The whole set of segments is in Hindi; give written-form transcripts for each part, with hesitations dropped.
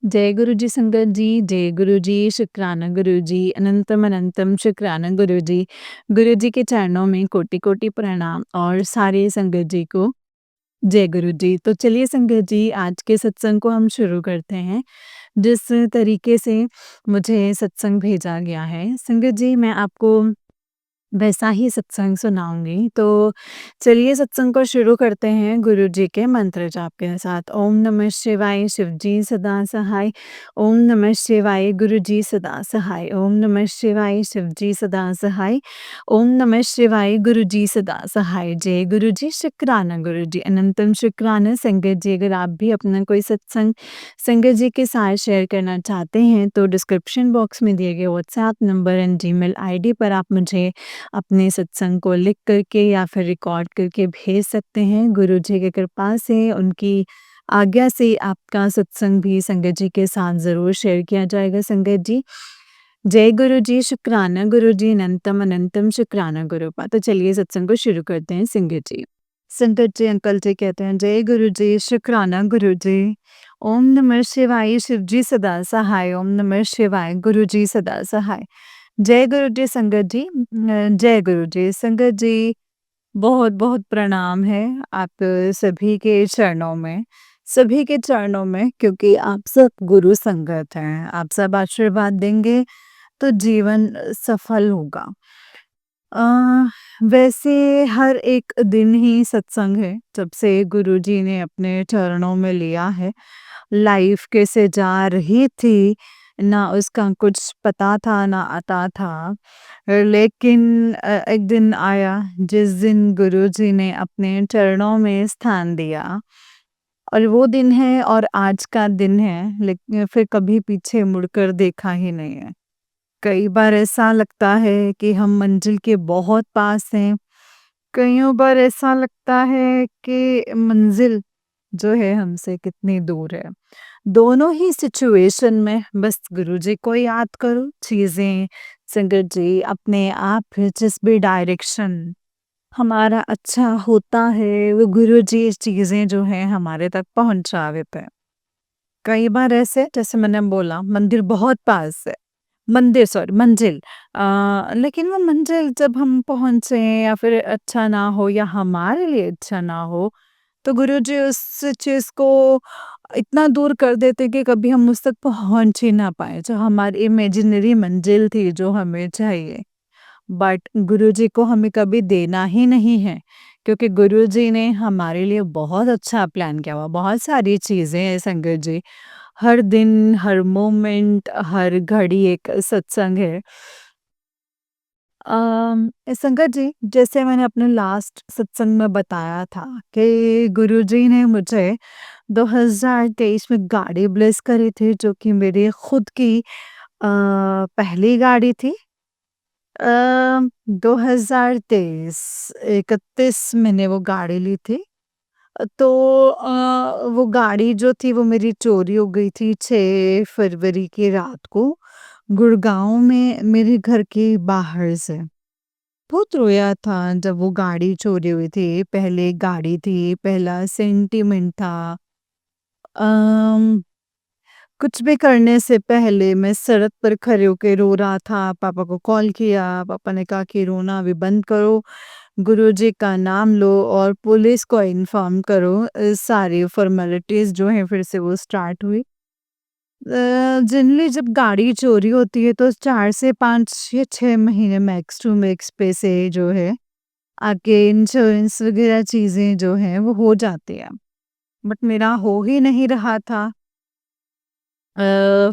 जय गुरु जी संगत जी, जय गुरु जी, शुक्राना गुरु जी, अनंतम अनंतम शुक्राना गुरु जी। गुरु जी के चरणों में कोटि-कोटि प्रणाम और सारे संगत जी को जय गुरु जी। तो चलिए संगत जी आज के सत्संग को हम शुरू करते हैं। जिस तरीके से मुझे सत्संग भेजा गया है, संगत जी मैं आपको वैसा ही सत्संग सुनाऊँगी। तो चलिए सत्संग को शुरू करते हैं गुरु जी के मंत्र जाप के साथ। ओम नमः शिवाय शिव जी सदा सहाय, ओम नमः शिवाय गुरु जी सदा सहाय, ओम नमः शिवाय शिव जी सदा सहाय, ओम नमः शिवाय गुरु जी सदा सहाय। जय गुरु जी, शुक्राना गुरु जी, अनंतम शुक्राना। संगत जी अगर आप भी अपना कोई सत्संग संगत जी के साथ शेयर करना चाहते हैं तो डिस्क्रिप्शन बॉक्स में दिए गए WhatsApp number and Gmail ID पर आप मुझे अपने सत्संग को लिख करके या फिर रिकॉर्ड करके भेज सकते हैं। गुरु जी की कृपा से, उनकी आज्ञा से आपका सत्संग भी संगत जी के साथ ज़रूर शेयर किया जाएगा संगत जी। जय गुरु जी, शुक्राना गुरु जी, अनंतम अनंतम शुक्राना गुरुपा। तो चलिए सत्संग को शुरू करते हैं संगत जी। संगत जी अंकल जी कहते हैं जय गुरु जी, शुक्राना गुरु जी। ओम नमः शिवाय शिव जी सदा सहाय, ओम नमः शिवाय गुरु जी सदा सहाय। जय गुरु जी संगत जी, जय गुरु जी संगत जी। बहुत-बहुत प्रणाम है आप सभी के चरणों में, सभी के चरणों में, क्योंकि आप सब गुरु संगत हैं। आप सब आशीर्वाद देंगे तो जीवन सफल होगा। अ, वैसे हर एक दिन ही सत्संग है, जब से गुरुजी ने अपने चरणों में लिया है। लाइफ कैसे जा रही थी, ना उसका कुछ पता था, ना आता था। लेकिन एक दिन आया, जिस दिन गुरुजी ने अपने चरणों में स्थान दिया और वो दिन है और आज का दिन है, लेकिन फिर कभी पीछे मुड़कर देखा ही नहीं है। कई बार ऐसा लगता है कि हम मंजिल के बहुत पास हैं, कइयों बार ऐसा लगता है कि मंजिल जो है हमसे कितनी दूर है। दोनों ही सिचुएशन में बस गुरुजी को याद करो, चीज़ें संगत जी अपने आप जिस भी डायरेक्शन हमारा अच्छा होता है, वो गुरुजी इस चीज़ें जो हैं हमारे तक पहुँचा देते हैं। कई बार ऐसे जैसे मैंने बोला मंदिर बहुत पास है, मंदिर सॉरी मंजिल, लेकिन वो मंजिल जब हम पहुँचे या फिर अच्छा ना हो या हमारे लिए अच्छा ना हो, तो गुरुजी उस चीज़ को इतना दूर कर देते कि कभी हम उस तक पहुँच ही ना पाएँ, जो हमारी इमेजिनरी मंजिल थी जो हमें चाहिए। बट गुरुजी को हमें कभी देना ही नहीं है, क्योंकि गुरुजी ने हमारे लिए बहुत अच्छा प्लान किया हुआ, बहुत सारी चीज़ें हैं संगत जी। हर दिन, हर मोमेंट, हर घड़ी एक सत्संग है। संगत जी, जैसे मैंने अपने लास्ट सत्संग में बताया था कि गुरुजी ने मुझे 2023 में गाड़ी ब्लेस करी थी, जो कि मेरी खुद की पहली गाड़ी थी। 2023 31 मैंने वो गाड़ी ली थी। तो वो गाड़ी जो थी वो मेरी चोरी हो गई थी 6 फरवरी की रात को, गुड़गाँव में मेरे घर के बाहर से। बहुत रोया था जब वो गाड़ी चोरी हुई थी, पहले गाड़ी थी, पहला सेंटिमेंट था। अम, कुछ भी करने से पहले मैं सड़क पर खड़े होके रो रहा था, पापा को कॉल किया, पापा ने कहा कि रोना अभी बंद करो, गुरुजी का नाम लो और पुलिस को इन्फॉर्म करो। सारी फॉर्मेलिटीज़ जो हैं फिर से वो स्टार्ट हुई। जनरली जब गाड़ी चोरी होती है तो 4 से 5 या 6 महीने मैक्स टू मैक्स पे से जो है, आपके इंश्योरेंस वगैरह चीज़ें जो हैं वो हो जाती हैं। बट मेरा हो ही नहीं रहा था।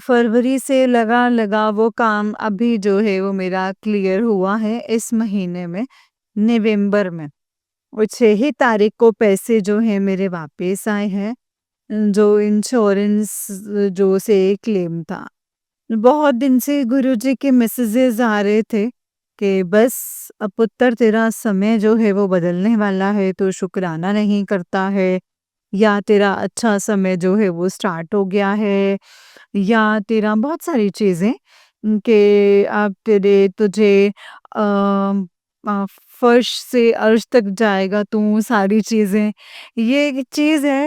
फरवरी से लगा वो काम अभी जो है वो मेरा क्लियर हुआ है इस महीने में, नवंबर में। और 6 ही तारीख को पैसे जो हैं मेरे वापस आए हैं, जो इंश्योरेंस जो से क्लेम था। बहुत दिन से गुरुजी के मैसेजेस आ रहे थे कि बस अब पुत्र तेरा समय जो है वो बदलने वाला है, तो शुक्राना नहीं करता है, या तेरा अच्छा समय जो है वो स्टार्ट हो गया है, या तेरा बहुत सारी चीज़ें कि अब तेरे तुझे फर्श से अर्श तक जाएगा तू सारी चीज़ें, ये एक चीज़ है।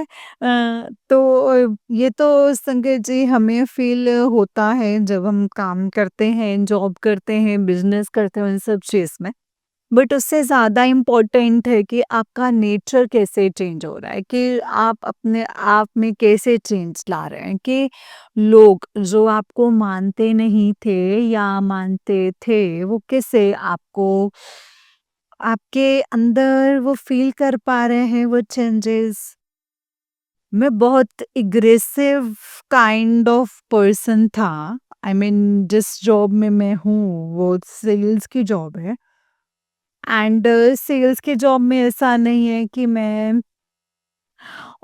ये तो संगत जी हमें फ़ील होता है जब हम काम करते हैं, जॉब करते हैं, बिज़नेस करते हैं, उन सब चीज़ में। बट उससे ज़्यादा इम्पोर्टेंट है कि आपका नेचर कैसे चेंज हो रहा है, कि आप अपने आप में कैसे चेंज ला रहे हैं, कि लोग जो आपको मानते नहीं थे या मानते थे, वो कैसे आपको आपके अंदर वो फ़ील कर पा रहे हैं वो चेंजेस। मैं बहुत एग्रेसिव काइंड ऑफ पर्सन था। आई मीन जिस जॉब में मैं हूँ, वो सेल्स की जॉब है। एंड सेल्स के जॉब में ऐसा नहीं है कि मैं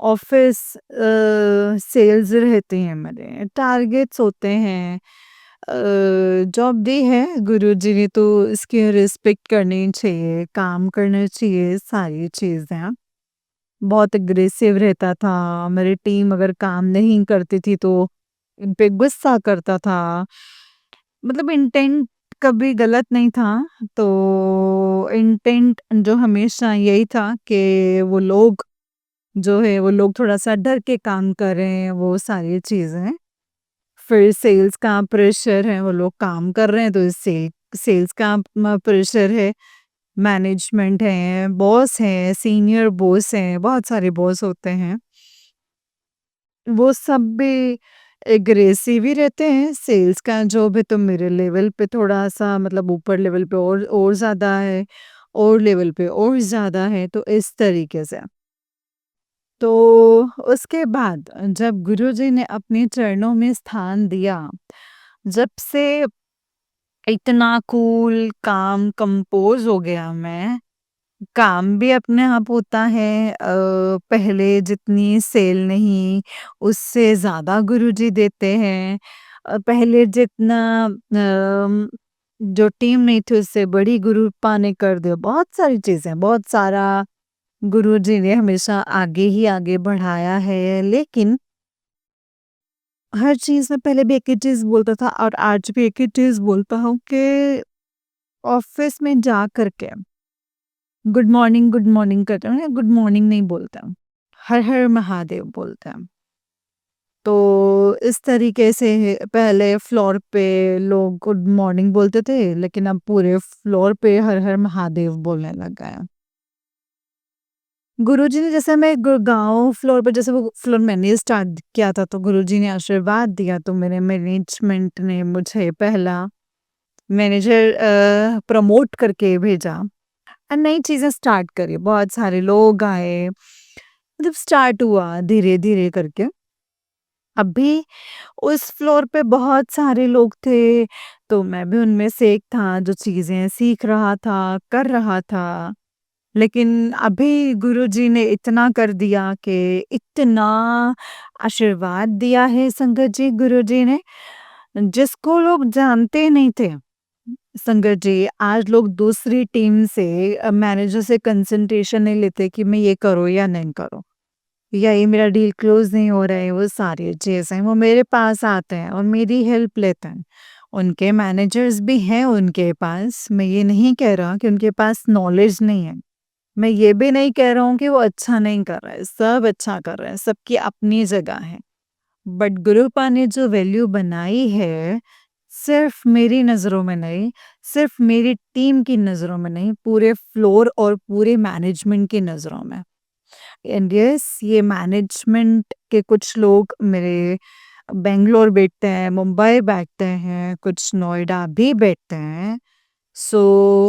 ऑफिस सेल्स रहते हैं, मेरे टारगेट्स होते हैं। जॉब दी है गुरुजी ने तो इसकी रिस्पेक्ट करनी चाहिए, काम करना चाहिए, सारी चीज़ें। बहुत अग्रेसिव रहता था, मेरी टीम अगर काम नहीं करती थी तो इन पे गुस्सा करता था। मतलब इंटेंट कभी गलत नहीं था, तो इंटेंट जो हमेशा यही था कि वो लोग थोड़ा-सा डर के काम कर रहे हैं, वो सारी चीज़ें। फिर सेल्स का प्रेशर है, वो लोग काम कर रहे हैं तो सेल्स का प्रेशर है, मैनेजमेंट है, बॉस है, सीनियर बॉस हैं, बहुत सारे बॉस होते हैं। वो सब भी एग्रेसिव ही रहते हैं। सेल्स का जॉब है तो मेरे लेवल पे थोड़ा-सा मतलब ऊपर लेवल पे और ज़्यादा है, और लेवल पे और ज़्यादा है, तो इस तरीके से। तो उसके बाद जब गुरुजी ने अपने चरणों में स्थान दिया, जब से इतना कूल, काम, कंपोज़ हो गया मैं, काम भी अपने आप होता है। पहले जितनी सेल नहीं, उससे ज़्यादा गुरुजी देते हैं। पहले जितना जो टीम नहीं थी उससे बड़ी ग्रुप्पा ने कर दिया। बहुत सारी चीज़ें, बहुत सारा गुरुजी ने हमेशा आगे ही आगे बढ़ाया है। लेकिन हर चीज़ में पहले भी एक ही चीज़ बोलता था और आज भी एक ही चीज़ बोलता हूँ कि ऑफ़िस में जा कर के गुड मॉर्निंग करते हैं, गुड मॉर्निंग नहीं बोलते हैं, हर हर महादेव बोलते हैं। तो इस तरीके से पहले फ्लोर पे लोग गुड मॉर्निंग बोलते थे, लेकिन अब पूरे फ्लोर पे हर हर महादेव बोलने लग गए हैं। गुरुजी ने जैसे मैं गांव फ्लोर पर जैसे वो फ्लोर मैंने स्टार्ट किया था, तो गुरुजी ने आशीर्वाद दिया, तो मेरे मैनेजमेंट ने मुझे पहला मैनेजर प्रमोट करके भेजा और नई चीजें स्टार्ट करी। बहुत सारे लोग आए, मतलब स्टार्ट हुआ धीरे धीरे करके। अभी उस फ्लोर पे बहुत सारे लोग थे, तो मैं भी उनमें से एक था जो चीजें सीख रहा था, कर रहा था। लेकिन अभी गुरुजी ने इतना कर दिया कि इतना आशीर्वाद दिया है संगत जी गुरुजी ने, जिसको लोग जानते नहीं थे। संगत जी, आज लोग दूसरी टीम से मैनेजर से कंसंट्रेशन नहीं लेते कि मैं ये करूँ या नहीं करूँ, या ये मेरा डील क्लोज नहीं हो रहा है, वो सारी चीज़ें वो मेरे पास आते हैं और मेरी हेल्प लेते हैं। उनके मैनेजर्स भी हैं उनके पास, मैं ये नहीं कह रहा कि उनके पास नॉलेज नहीं है। मैं ये भी नहीं कह रहा हूँ कि वो अच्छा नहीं कर रहा है, सब अच्छा कर रहे हैं, सबकी अपनी जगह है। बट गुरुपा ने जो वैल्यू बनाई है, सिर्फ मेरी नज़रों में नहीं, सिर्फ मेरी टीम की नज़रों में नहीं, पूरे फ्लोर और पूरे मैनेजमेंट की नज़रों में। एंड यस, ये मैनेजमेंट के कुछ लोग मेरे बेंगलोर बैठते हैं, मुंबई बैठते हैं, कुछ नोएडा भी बैठते हैं। सो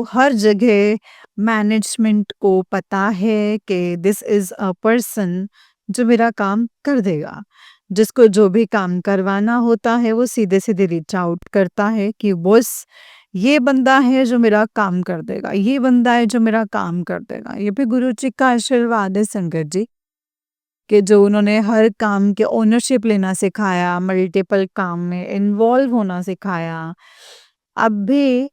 हर जगह मैनेजमेंट को पता है कि दिस इज़ अ पर्सन जो मेरा काम कर देगा। जिसको जो भी काम करवाना होता है वो सीधे-सीधे रीच आउट करता है कि बॉस ये बंदा है जो मेरा काम कर देगा, ये बंदा है जो मेरा काम कर देगा। ये भी गुरु जी का आशीर्वाद है संगत जी, कि जो उन्होंने हर काम के ओनरशिप लेना सिखाया, मल्टीपल काम में इन्वॉल्व होना सिखाया। अब भी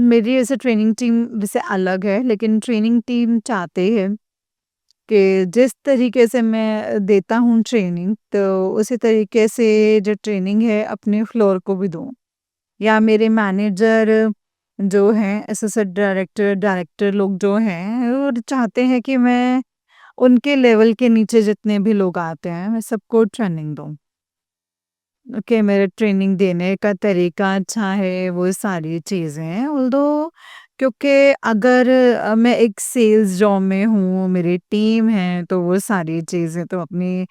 मेरी ऐसे ट्रेनिंग टीम वैसे अलग है, लेकिन ट्रेनिंग टीम चाहते हैं कि जिस तरीके से मैं देता हूँ ट्रेनिंग, तो उसी तरीके से जो ट्रेनिंग है अपने फ्लोर को भी दूँ। या मेरे मैनेजर जो हैं एसोसिएट डायरेक्टर, डायरेक्टर लोग जो हैं, वो चाहते हैं कि मैं उनके लेवल के नीचे जितने भी लोग आते हैं, मैं सबको ट्रेनिंग दूँ। कि मेरे ट्रेनिंग देने का तरीका अच्छा है, वो सारी चीज़ें हैं। ऑल्दो क्योंकि अगर मैं एक सेल्स जॉब में हूँ, मेरी टीम है, तो वो सारी चीज़ें तो अपनी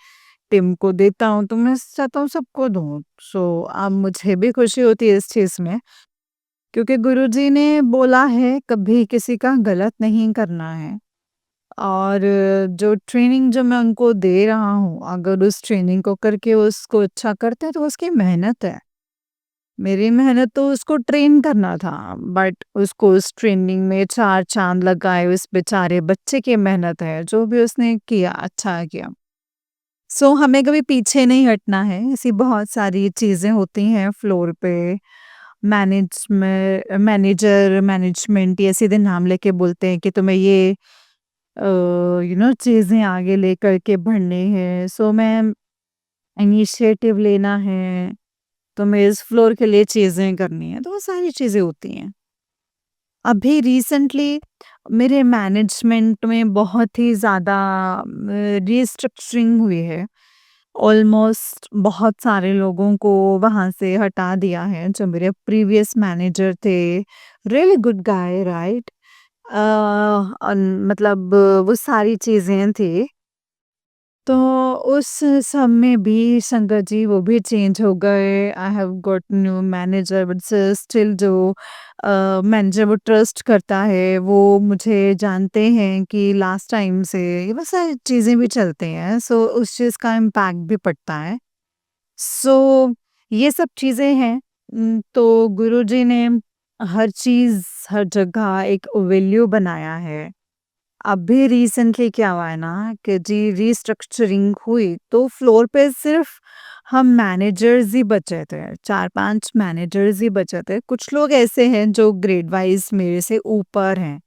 टीम को देता हूँ, तो मैं चाहता हूँ सबको दूँ। सो अब मुझे भी खुशी होती है इस चीज़ में, क्योंकि गुरुजी ने बोला है, कभी किसी का गलत नहीं करना है। और जो ट्रेनिंग जो मैं उनको दे रहा हूँ, अगर उस ट्रेनिंग को करके उसको अच्छा करते हैं, तो उसकी मेहनत है। मेरी मेहनत तो उसको ट्रेन करना था, बट उसको उस ट्रेनिंग में 4 चाँद लगाए उस बेचारे बच्चे की मेहनत है, जो भी उसने किया, अच्छा किया। सो हमें कभी पीछे नहीं हटना है, ऐसी बहुत सारी चीज़ें होती हैं फ्लोर पे। मैनेजर, मैनेजमेंट ये सीधे नाम लेके बोलते हैं कि तुम्हें ये चीज़ें आगे लेकर के बढ़नी है, सो मैं इनिशिएटिव लेना है, तो मैं इस फ्लोर के लिए चीज़ें करनी है, तो वो सारी चीज़ें होती हैं। अभी रिसेंटली मेरे मैनेजमेंट में बहुत ही ज़्यादा रीस्ट्रक्चरिंग हुई है। ऑलमोस्ट बहुत सारे लोगों को वहाँ से हटा दिया है, जो मेरे प्रीवियस मैनेजर थे, रियली गुड गाय राइट? मतलब वो सारी चीज़ें थी। तो उस सब में भी संगत जी वो भी चेंज हो गए। I have got new manager but still जो मैनेजर वो ट्रस्ट करता है, वो मुझे जानते हैं कि लास्ट टाइम से ये बस सारी चीज़ें भी चलते हैं, सो उस चीज़ का इम्पैक्ट भी पड़ता है। सो ये सब चीज़ें हैं। तो गुरुजी ने हर चीज़, हर जगह एक वैल्यू बनाया है। अभी रिसेंटली क्या हुआ है ना कि जी रीस्ट्रक्चरिंग हुई, तो फ्लोर पे सिर्फ हम मैनेजर्स ही बचे थे, 4-5 मैनेजर्स ही बचे थे। कुछ लोग ऐसे हैं जो ग्रेड वाइज मेरे से ऊपर हैं,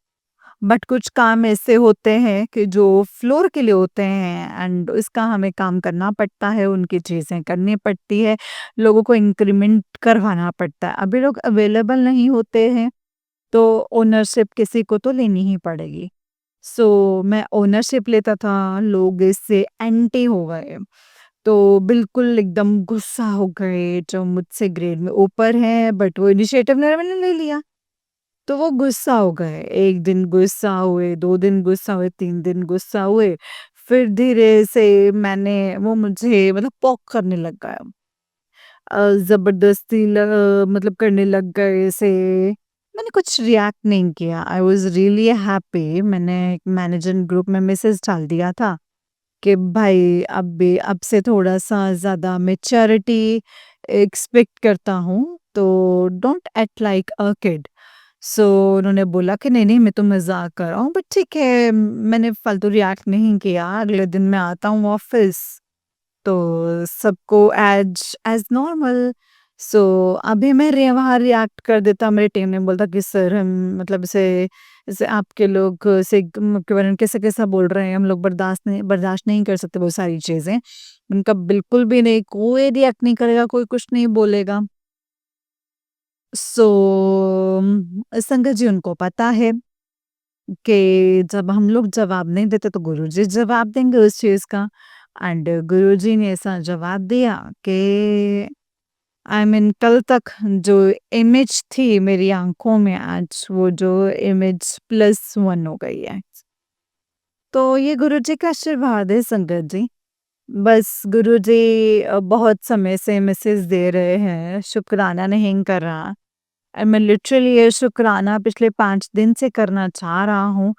बट कुछ काम ऐसे होते हैं कि जो फ्लोर के लिए होते हैं एंड इसका हमें काम करना पड़ता है, उनकी चीज़ें करनी पड़ती है, लोगों को इंक्रीमेंट करवाना पड़ता है। अभी लोग अवेलेबल नहीं होते हैं, तो ओनरशिप किसी को तो लेनी ही पड़ेगी। सो मैं ओनरशिप लेता था, लोग इससे एंटी हो गए। तो बिल्कुल एकदम गुस्सा हो गए, जो मुझसे ग्रेड में ऊपर हैं, बट वो इनिशिएटिव मैंने ले लिया। तो वो गुस्सा हो गए, 1 दिन गुस्सा हुए, 2 दिन गुस्सा हुए, 3 दिन गुस्सा हुए, फिर धीरे से मैंने वो मुझे मतलब पोक करने लग गया। ज़बरदस्ती मतलब करने लग गए ऐसे। मैंने कुछ रिएक्ट नहीं किया। I was really happy. मैंने एक मैनेजर ग्रुप में मैसेज डाल दिया था कि भाई अब से थोड़ा-सा ज़्यादा मैच्योरिटी एक्सपेक्ट करता हूँ, तो don't act like a kid. So उन्होंने बोला कि नहीं, नहीं मैं तो मज़ाक कर रहा हूँ, बट ठीक है, मैंने फालतू रिएक्ट नहीं किया। अगले दिन मैं आता हूँ ऑफ़िस, तो सबको एज़ नॉर्मल। सो अभी मैं वहाँ रिएक्ट कर देता, मेरी टीम ने बोलता कि सर हम मतलब ऐसे आपके लोग ऐसे के बारे में कैसा-कैसा बोल रहे हैं, हम लोग बर्दाश्त नहीं कर सकते वो सारी चीज़ें। उनका बिल्कुल भी नहीं, कोई रिएक्ट नहीं करेगा, कोई कुछ नहीं बोलेगा। सो संगत जी उनको पता है कि जब हम लोग जवाब नहीं देते तो गुरुजी जवाब देंगे उस चीज़ का। एंड गुरुजी ने ऐसा जवाब दिया कि आई मीन कल तक जो इमेज थी मेरी आँखों में, आज वो जो इमेज +1 हो गई है। तो ये गुरुजी का आशीर्वाद है संगत जी। बस गुरुजी बहुत समय से मैसेज दे रहे हैं, शुक्राना नहीं कर रहा। मैं लिटरली ये शुक्राना पिछले 5 दिन से करना चाह रहा हूँ।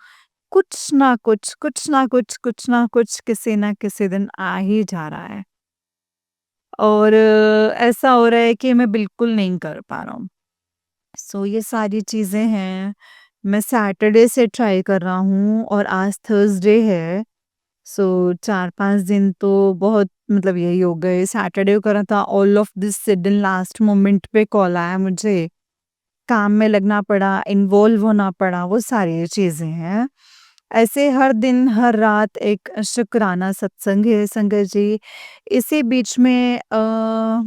कुछ ना कुछ, कुछ ना कुछ, कुछ ना कुछ किसी ना किसी दिन आ ही जा रहा है। और ऐसा हो रहा है कि मैं बिल्कुल नहीं कर पा रहा हूँ। सो ये सारी चीज़ें हैं। मैं सैटरडे से ट्राई कर रहा हूँ और आज थर्सडे है। सो 4-5 दिन तो बहुत मतलब यही हो गए। सैटरडे को करा था, all of this sudden last moment पे कॉल आया मुझे। काम में लगना पड़ा, इन्वॉल्व होना पड़ा, वो सारी चीज़ें हैं। ऐसे हर दिन, हर रात एक शुक्राना सत्संग है संगत जी। इसी बीच में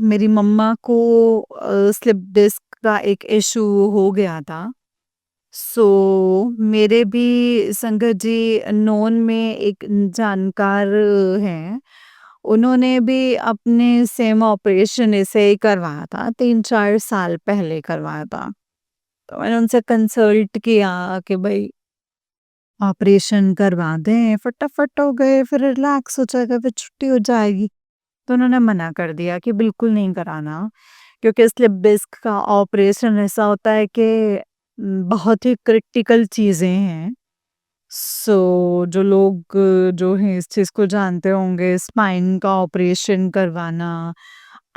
मेरी मम्मा को स्लिप डिस्क का एक इश्यू हो गया था। मेरे भी संगत जी नोन में एक जानकार हैं, उन्होंने भी अपने सेम ऑपरेशन ऐसे ही करवाया था, 3-4 साल पहले करवाया था। तो मैंने उनसे कंसल्ट किया कि भई ऑपरेशन करवा दें, फटाफट हो गए, फिर रिलैक्स हो जाएगा, फिर छुट्टी हो जाएगी। तो उन्होंने मना कर दिया कि बिल्कुल नहीं कराना, क्योंकि स्लिप डिस्क का ऑपरेशन ऐसा होता है कि बहुत ही क्रिटिकल चीज़ें हैं। जो लोग जो हैं इस चीज़ को जानते होंगे, स्पाइन का ऑपरेशन करवाना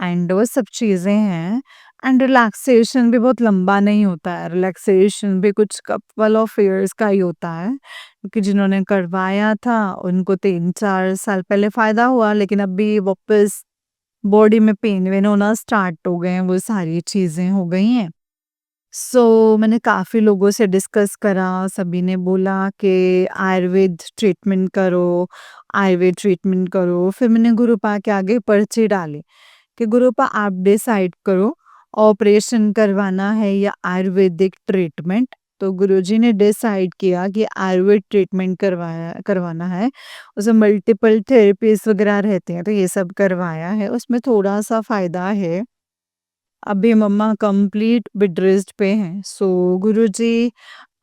एंड वो सब चीज़ें हैं। एंड रिलैक्सेशन भी बहुत लंबा नहीं होता है, रिलैक्सेशन भी कुछ कपल ऑफ ईयर्स का ही होता है, क्योंकि जिन्होंने करवाया था उनको 3-4 साल पहले फ़ायदा हुआ, लेकिन अभी वापस बॉडी में पेन वेन होना स्टार्ट हो गए हैं, वो सारी चीज़ें हो गई हैं। मैंने काफ़ी लोगों से डिस्कस करा, सभी ने बोला कि आयुर्वेद ट्रीटमेंट करो। फिर मैंने गुरुपा के आगे पर्ची डाली कि गुरुपा आप डिसाइड करो, ऑपरेशन करवाना है या आयुर्वेदिक ट्रीटमेंट। तो गुरुजी ने डिसाइड किया कि आयुर्वेद ट्रीटमेंट करवाना है। उसमें मल्टीपल थेरेपीज़ वगैरह रहती हैं, तो ये सब करवाया है, उसमें थोड़ा-सा फ़ायदा है। अभी मम्मा कंप्लीट बेड रेस्ट पे हैं। गुरुजी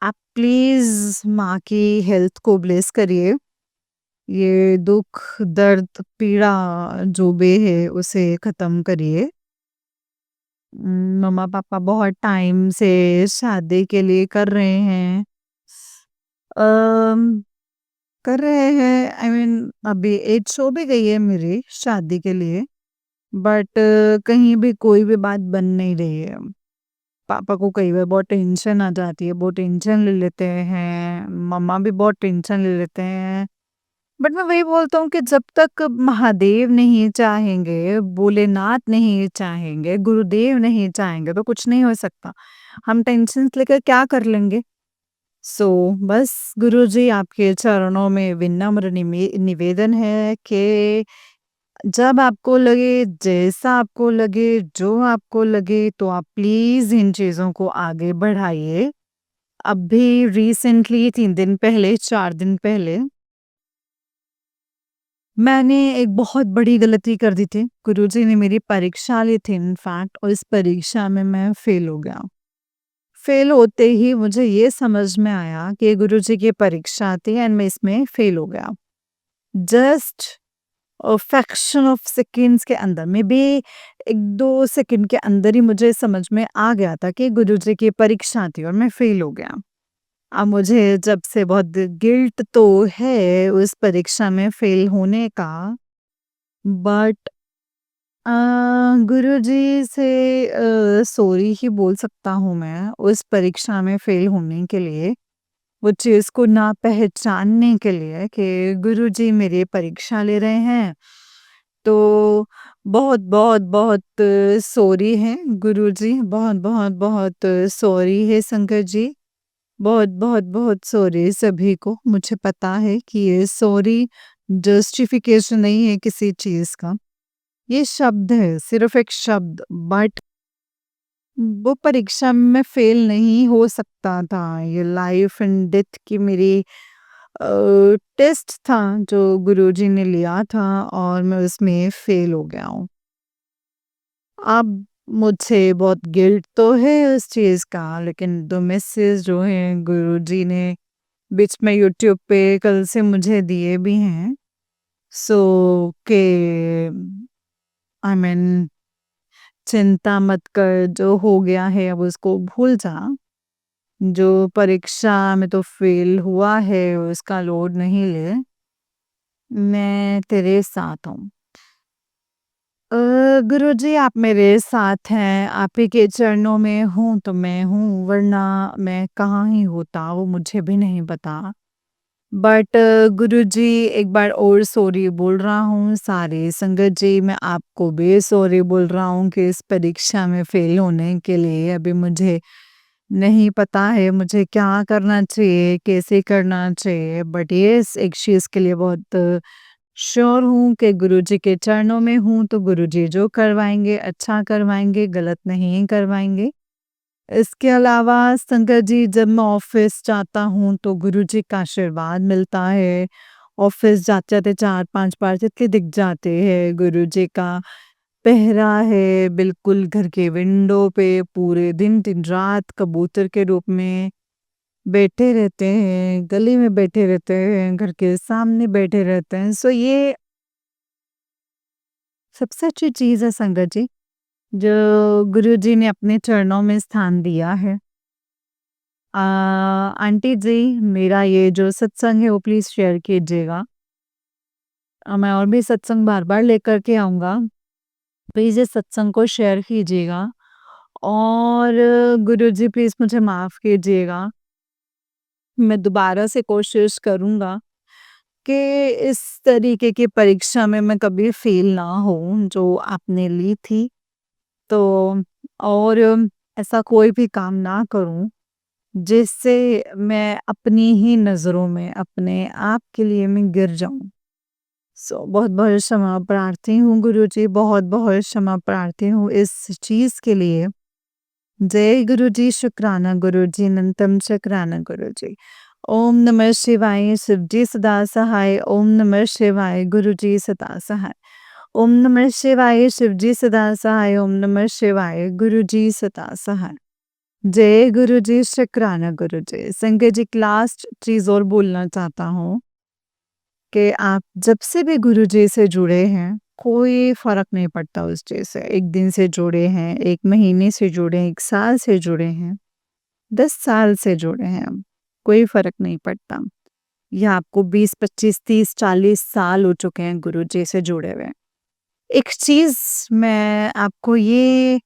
आप प्लीज़ माँ की हेल्थ को ब्लेस करिए। ये दुःख, दर्द, पीड़ा जो भी है उसे ख़त्म करिए। मम्मा-पापा बहुत टाइम से शादी के लिए कर रहे हैं। अम, कर रहे हैं, आई मीन अभी एज हो भी गई है मेरी शादी के लिए, बट कहीं भी कोई भी बात बन नहीं रही है। पापा को कई बार बहुत टेंशन आ जाती है, बहुत टेंशन ले लेते हैं, मम्मा भी बहुत टेंशन ले लेते हैं। बट मैं वही बोलता हूँ कि जब तक महादेव नहीं चाहेंगे, भोलेनाथ नहीं चाहेंगे, गुरुदेव नहीं चाहेंगे तो कुछ नहीं हो सकता। हम टेंशन्स लेकर क्या कर लेंगे? बस गुरुजी आपके चरणों में विनम्र निवेदन है कि जब आपको लगे, जैसा आपको लगे, जो आपको लगे, तो आप प्लीज़ इन चीज़ों को आगे बढ़ाइए। अभी रिसेंटली 3 दिन पहले, 4 दिन पहले मैंने एक बहुत बड़ी गलती कर दी थी। गुरुजी ने मेरी परीक्षा ली थी इनफैक्ट, और इस परीक्षा में मैं फ़ेल हो गया। फ़ेल होते ही मुझे ये समझ में आया कि गुरुजी की परीक्षा थी एंड मैं इसमें फ़ेल हो गया। जस्ट फ्रैक्शन ऑफ सेकंड्स के अंदर, मे बी 1-2 सेकंड के अंदर ही मुझे समझ में आ गया था कि गुरुजी की परीक्षा थी और मैं फ़ेल हो गया। अब मुझे जब से बहुत गिल्ट तो है उस परीक्षा में फ़ेल होने का, बट अ, गुरुजी से सॉरी ही बोल सकता हूँ मैं उस परीक्षा में फ़ेल होने के लिए, वो चीज़ को ना पहचानने के लिए कि गुरुजी मेरी परीक्षा ले रहे हैं। तो बहुत सॉरी है गुरुजी, बहुत सॉरी है शंकर जी। बहुत सॉरी सभी को। मुझे पता है कि ये सॉरी जस्टिफिकेशन नहीं है किसी चीज़ का। ये शब्द है, सिर्फ़ एक शब्द, बट वो परीक्षा में मैं फ़ेल नहीं हो सकता था। ये लाइफ़ एंड डेथ की मेरी अ, टेस्ट था जो गुरुजी ने लिया था और मैं उसमें फ़ेल हो गया हूँ। अब मुझे बहुत गिल्ट तो है उस चीज़ का, लेकिन 2 मैसेज जो हैं गुरुजी ने बीच में यूट्यूब पे कल से मुझे दिए भी हैं। के आई मीन चिंता मत कर, जो हो गया है अब उसको भूल जा। जो परीक्षा में तो फ़ेल हुआ है उसका लोड नहीं ले। मैं तेरे साथ हूँ। गुरुजी आप मेरे साथ हैं, आप ही के चरणों में हूँ तो मैं हूँ, वरना मैं कहाँ ही होता वो मुझे भी नहीं पता। बट गुरुजी एक बार और सॉरी बोल रहा हूँ, सारी संगत जी मैं आपको भी सॉरी बोल रहा हूँ कि इस परीक्षा में फ़ेल होने के लिए अभी मुझे नहीं पता है मुझे क्या करना चाहिए, कैसे करना चाहिए, बट येस एक चीज़ के लिए बहुत श्योर हूँ कि गुरुजी के चरणों में हूँ, तो गुरुजी जो करवाएँगे अच्छा करवाएँगे, गलत नहीं करवाएँगे। इसके अलावा संगत जी जब मैं ऑफ़िस जाता हूँ तो गुरुजी का आशीर्वाद मिलता है। ऑफ़िस जाते-जाते 4-5 बार तितली दिख जाते हैं। गुरुजी का पहरा है बिल्कुल घर के विंडो पे पूरे दिन, दिन-रात कबूतर के रूप में बैठे रहते हैं, गली में बैठे रहते हैं, घर के सामने बैठे रहते हैं। सो ये सबसे अच्छी चीज़ है संगत जी, जो गुरुजी ने अपने चरणों में स्थान दिया है। आंटी जी मेरा ये जो सत्संग है वो प्लीज़ शेयर कीजिएगा। मैं और भी सत्संग बार-बार लेकर के आऊँगा। प्लीज़ इस सत्संग को शेयर कीजिएगा और गुरुजी प्लीज़ मुझे माफ़ कीजिएगा। मैं दोबारा से कोशिश करूँगा कि इस तरीके की परीक्षा में मैं कभी फ़ेल ना होऊँ जो आपने ली थी। तो और ऐसा कोई भी काम ना करूँ जिससे मैं अपनी ही नज़रों में अपने आप के लिए मैं गिर जाऊँ। सो बहुत-बहुत क्षमा प्रार्थी हूँ गुरुजी, बहुत-बहुत क्षमा प्रार्थी हूँ इस चीज़ के लिए। जय गुरुजी, शुक्राना गुरुजी, अनंतम शुक्राना गुरुजी। ओम नमः शिवाय, शिवजी सदा सहाय, ओम नमः शिवाय, गुरुजी सदा सहाय। ओम नमः शिवाय, शिवजी सदा सहाय, ओम नमः शिवाय, गुरुजी सदा सहाय। जय गुरुजी, शुक्राना गुरुजी। संजय जी एक लास्ट चीज़ और बोलना चाहता हूँ कि आप जब से भी गुरुजी से जुड़े हैं, कोई फ़र्क नहीं पड़ता उस चीज़ से। 1 दिन से जुड़े हैं, 1 महीने से जुड़े हैं, 1 साल से जुड़े हैं, 10 साल से जुड़े हैं हम, कोई फ़र्क नहीं पड़ता। या आपको 20, 25, 30, 40 साल हो चुके हैं गुरुजी से जुड़े हुए। एक चीज़ मैं आपको ये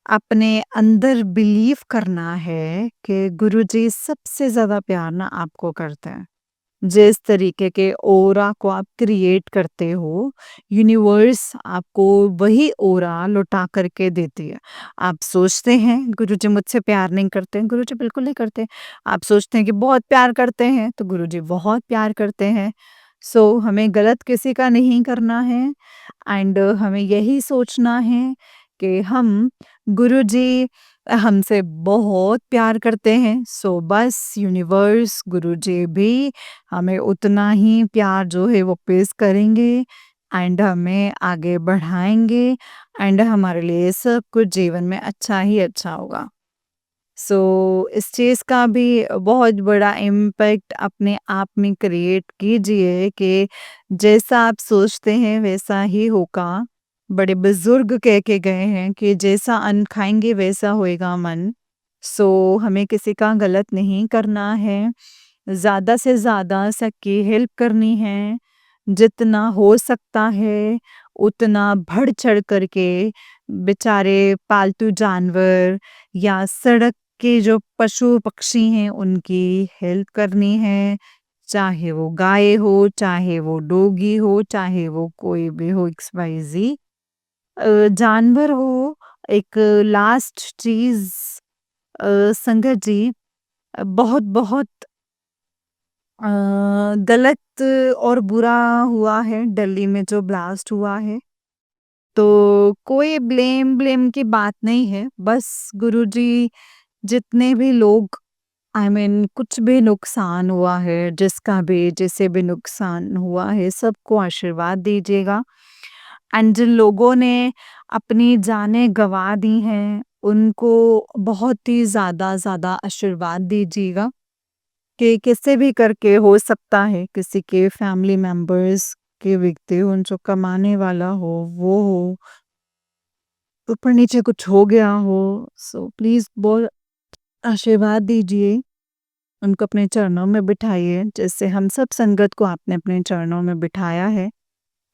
अपने अंदर बिलीव करना है कि गुरुजी सबसे ज़्यादा प्यार ना आपको करते हैं। जिस तरीके के ऑरा को आप क्रिएट करते हो, यूनिवर्स आपको वही ऑरा लौटा करके देती है। आप सोचते हैं गुरुजी मुझसे प्यार नहीं करते हैं, गुरुजी बिल्कुल नहीं करते। आप सोचते हैं कि बहुत प्यार करते हैं, तो गुरुजी बहुत प्यार करते हैं। सो हमें गलत किसी का नहीं करना है एंड हमें यही सोचना है कि हम गुरुजी हमसे बहुत प्यार करते हैं। सो बस यूनिवर्स गुरुजी भी हमें उतना ही प्यार जो है वो पेश करेंगे एंड हमें आगे बढ़ाएँगे एंड हमारे लिए सब कुछ जीवन में अच्छा ही अच्छा होगा। सो इस चीज़ का भी बहुत बड़ा इम्पैक्ट अपने आप में क्रिएट कीजिए कि जैसा आप सोचते हैं वैसा ही होगा। बड़े बुजुर्ग कह के गए हैं कि जैसा अन्न खाएँगे वैसा होएगा मन। सो हमें किसी का गलत नहीं करना है। ज़्यादा से ज़्यादा सबकी हेल्प करनी है। जितना हो सकता है उतना बढ़-चढ़ कर के बेचारे पालतू जानवर या सड़क के जो पशु-पक्षी हैं उनकी हेल्प करनी है। चाहे वो गाय हो, चाहे वो डॉगी हो, चाहे वो कोई भी हो XYZ जानवर हो। एक लास्ट चीज़ संगत जी बहुत-बहुत अ, गलत और बुरा हुआ है दिल्ली में जो ब्लास्ट हुआ है। तो कोई ब्लेम की बात नहीं है। बस गुरुजी जितने भी लोग आई मीन कुछ भी नुकसान हुआ है, जिसका भी जिसे भी नुकसान हुआ है, सबको आशीर्वाद दीजिएगा। एंड जिन लोगों ने अपनी जानें गँवा दी हैं, उनको बहुत ही ज़्यादा आशीर्वाद दीजिएगा। कि किसी भी करके हो सकता है किसी के फैमिली मेंबर्स के व्यक्ति हो जो कमाने वाला हो वो हो ऊपर नीचे कुछ हो गया हो सो प्लीज बहुत आशीर्वाद दीजिए उनको अपने चरणों में बिठाइए जैसे हम सब संगत को आपने अपने चरणों में बिठाया है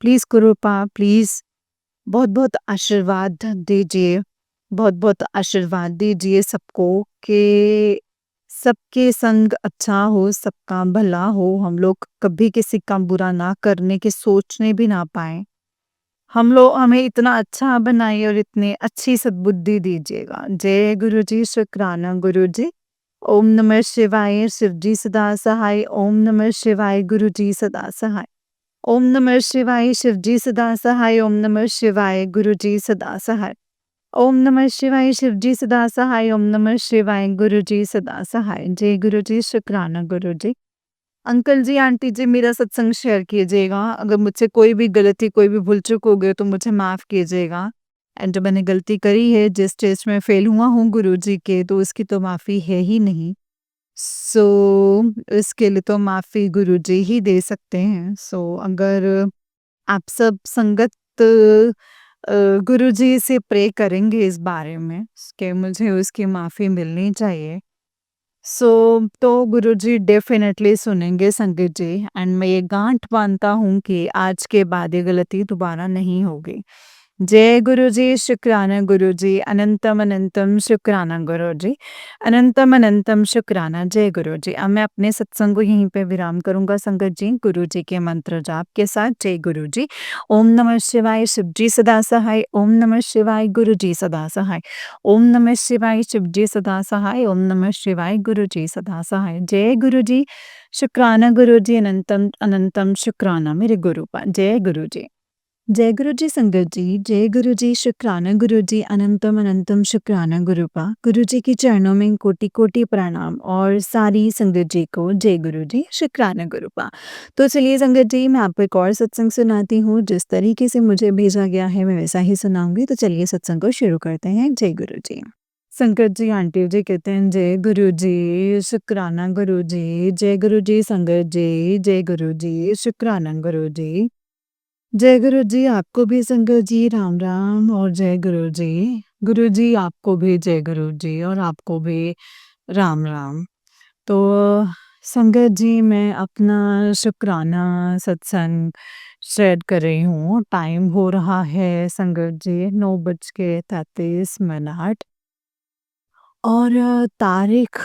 प्लीज कृपा प्लीज बहुत बहुत आशीर्वाद दीजिए बहुत बहुत आशीर्वाद दीजिए सबको कि सबके संग अच्छा हो, सबका भला हो, हम लोग कभी किसी का बुरा ना करने की सोचने भी ना पाएँ। हम लोग हमें इतना अच्छा बनाइए और इतनी अच्छी सद्बुद्धि दीजिएगा। जय गुरुजी, शुक्राना गुरुजी। ओम नमः शिवाय, शिवजी सदा सहाय, ओम नमः शिवाय, गुरुजी सदा सहाय। ओम नमः शिवाय, शिवजी सदा सहाय, ओम नमः शिवाय, गुरुजी सदा सहाय। ओम नमः शिवाय शिवजी सदा सहाय, ओम नमः शिवाय गुरुजी सदा सहाय। जय गुरुजी, शुक्राना गुरुजी। अंकल जी, आंटी जी, मेरा सत्संग शेयर कीजिएगा। अगर मुझसे कोई भी गलती, कोई भी भूल-चूक हो गई हो तो मुझे माफ़ कीजिएगा। एंड जो मैंने गलती करी है, जिस स्टेज में फ़ेल हुआ हूँ गुरुजी के, तो उसकी तो माफ़ी है ही नहीं। सो इसके लिए तो माफ़ी गुरुजी ही दे सकते हैं। सो अगर आप सब संगत गुरुजी से प्रे करेंगे इस बारे में कि मुझे उसकी माफ़ी मिलनी चाहिए। सो तो गुरुजी डेफ़िनेटली सुनेंगे संगत जी, एंड मैं ये गाँठ बाँधता हूँ कि आज के बाद ये गलती दोबारा नहीं होगी। जय गुरुजी, शुक्राना गुरुजी, अनंतम अनंतम शुक्राना गुरुजी, अनंतम अनंतम शुक्राना। जय गुरुजी। अब मैं अपने सत्संग को यहीं पे विराम करूँगा संगत जी, गुरुजी के मंत्र जाप के साथ। जय गुरुजी। ओम नमः शिवाय शिवजी सदा सहाय, ओम नमः शिवाय गुरुजी सदा सहाय, ओम नमः शिवाय शिवजी सदा सहाय, ओम नमः शिवाय गुरुजी सदा सहाय। जय गुरुजी, शुक्राना गुरुजी, अनंतम अनंतम शुक्राना मेरे गुरु पा। जय गुरुजी। जय गुरुजी संगत जी, जय गुरुजी, शुक्राना गुरुजी, अनंतम अनंतम शुक्राना गुरुपा। गुरुजी के चरणों में कोटि-कोटि प्रणाम और सारी संगत जी को जय गुरुजी, शुक्राना गुरुपा। तो चलिए संगत जी, मैं आपको एक और सत्संग सुनाती हूँ। जिस तरीके से मुझे भेजा गया है, मैं वैसा ही सुनाऊँगी। तो चलिए सत्संग को शुरू करते हैं। जय गुरुजी। संगत जी, आंटी जी कहते हैं जय गुरुजी, शुक्राना गुरुजी, जय गुरुजी संगत जी, जय गुरुजी, शुक्राना गुरुजी। जय गुरु जी, आपको भी संगत जी राम राम और जय गुरु जी। गुरु जी, आपको भी जय गुरु जी और आपको भी राम राम। तो संगत जी, मैं अपना शुक्राना सत्संग शेयर कर रही हूँ। टाइम हो रहा है संगत जी 9:33 और तारीख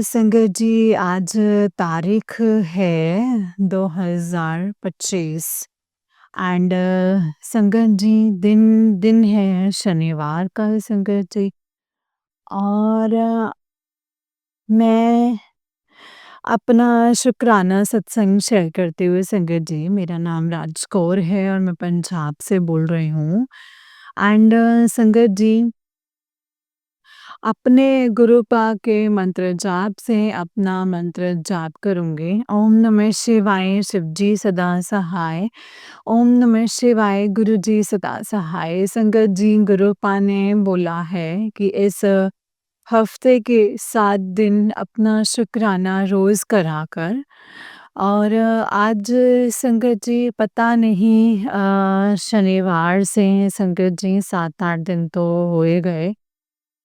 संगत जी, आज तारीख है 2025 एंड संगत जी, दिन दिन है शनिवार का संगत जी। और मैं अपना शुक्राना सत्संग शेयर करते हुए संगत जी, मेरा नाम राज कौर है और मैं पंजाब से बोल रही हूँ। एंड संगत जी, अपने गुरु पाक के मंत्र जाप से अपना मंत्र जाप करूँगी। ओम नमः शिवाय शिवजी सदा सहाय, ओम नमः शिवाय गुरुजी सदा सहाय। संगत जी, गुरु पा ने बोला है कि इस हफ्ते के 7 दिन अपना शुक्राना रोज़ करा कर। और आज संगत जी, पता नहीं शनिवार से संगत जी 7-8 दिन तो हो ही गए।